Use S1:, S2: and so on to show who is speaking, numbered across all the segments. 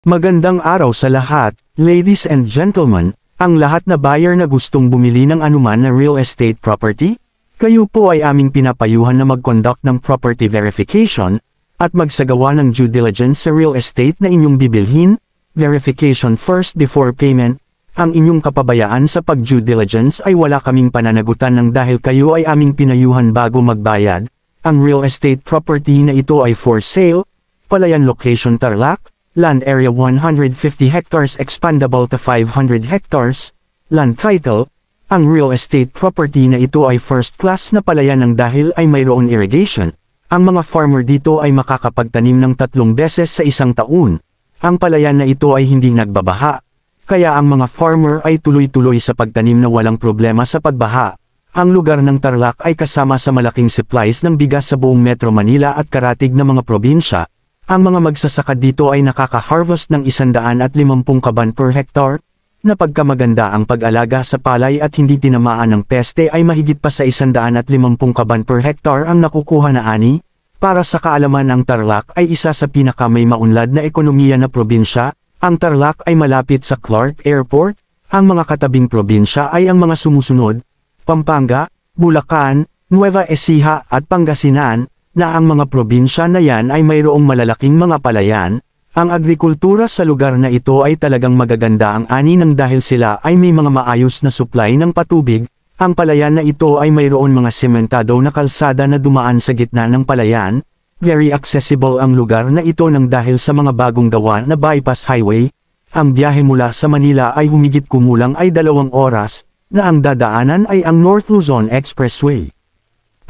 S1: Magandang araw sa lahat, ladies and gentlemen, ang lahat na buyer na gustong bumili ng anuman na real estate property. Kayo po ay aming pinapayuhan na mag-conduct ng property verification, at magsagawa ng due diligence sa real estate na inyong bibilhin. Verification first before payment. Ang inyong kapabayaan sa pag-due diligence ay wala kaming pananagutan ng dahil kayo ay aming pinayuhan bago magbayad. Ang real estate property na ito ay for sale. Palayan location Tarlac, land area 150 hectares expandable to 500 hectares. Land title, ang real estate property na ito ay first class na palayan ng dahil ay mayroon irrigation. Ang mga farmer dito ay makakapagtanim ng 3 beses sa isang taon. Ang palayan na ito ay hindi nagbabaha. Kaya ang mga farmer ay tuloy-tuloy sa pagtanim na walang problema sa pagbaha. Ang lugar ng Tarlac ay kasama sa malaking supplies ng bigas sa buong Metro Manila at karatig na mga probinsya. Ang mga magsasaka dito ay nakaka-harvest ng 150 kaban per hectare. Na pagkamaganda ang pag-alaga sa palay at hindi tinamaan ng peste ay mahigit pa sa 150 kaban per hectare ang nakukuha na ani. Para sa kaalaman, ang Tarlac ay isa sa pinakamay maunlad na ekonomiya na probinsya. Ang Tarlac ay malapit sa Clark Airport. Ang mga katabing probinsya ay ang mga sumusunod: Pampanga, Bulacan, Nueva Ecija at Pangasinan, na ang mga probinsya na yan ay mayroong malalaking mga palayan. Ang agrikultura sa lugar na ito ay talagang magaganda ang ani ng dahil sila ay may mga maayos na supply ng patubig. Ang palayan na ito ay mayroon mga sementado na kalsada na dumaan sa gitna ng palayan. Very accessible ang lugar na ito ng dahil sa mga bagong gawa na bypass highway. Ang biyahe mula sa Manila ay humigit kumulang ay 2 oras, na ang dadaanan ay ang North Luzon Expressway.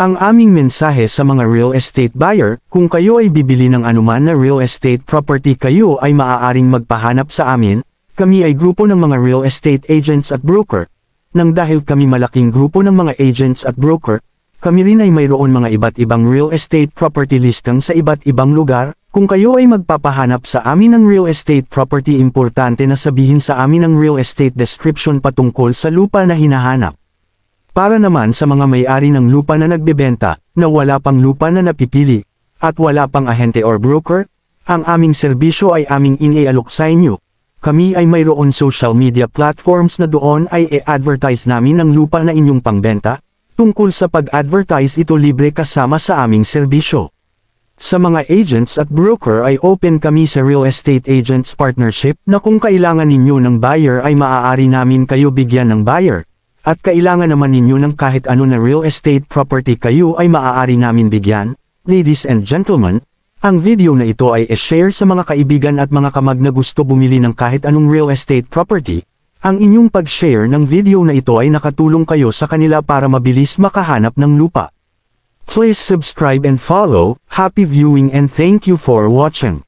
S1: Ang aming mensahe sa mga real estate buyer: kung kayo ay bibili ng anuman na real estate property, kayo ay maaaring magpahanap sa amin. Kami ay grupo ng mga real estate agents at broker. Nang dahil kami malaking grupo ng mga agents at broker, kami rin ay mayroon mga iba't ibang real estate property listing sa iba't ibang lugar. Kung kayo ay magpapahanap sa amin ng real estate property, importante na sabihin sa amin ang real estate description patungkol sa lupa na hinahanap. Para naman sa mga may-ari ng lupa na nagbebenta, na wala pang lupa na napipili, at wala pang ahente or broker, ang aming serbisyo ay aming inialok sa inyo. Kami ay mayroon social media platforms na doon ay i-advertise namin ang lupa na inyong pangbenta. Tungkol sa pag-advertise, ito libre kasama sa aming serbisyo. Sa mga agents at broker ay open kami sa real estate agents partnership na kung kailangan ninyo ng buyer ay maaari namin kayo bigyan ng buyer. At kailangan naman ninyo ng kahit ano na real estate property, kayo ay maaari namin bigyan. Ladies and gentlemen, ang video na ito ay i-share sa mga kaibigan at mga kamag na gusto bumili ng kahit anong real estate property. Ang inyong pag-share ng video na ito ay nakatulong kayo sa kanila para mabilis makahanap ng lupa. Please subscribe and follow. Happy viewing and thank you for watching.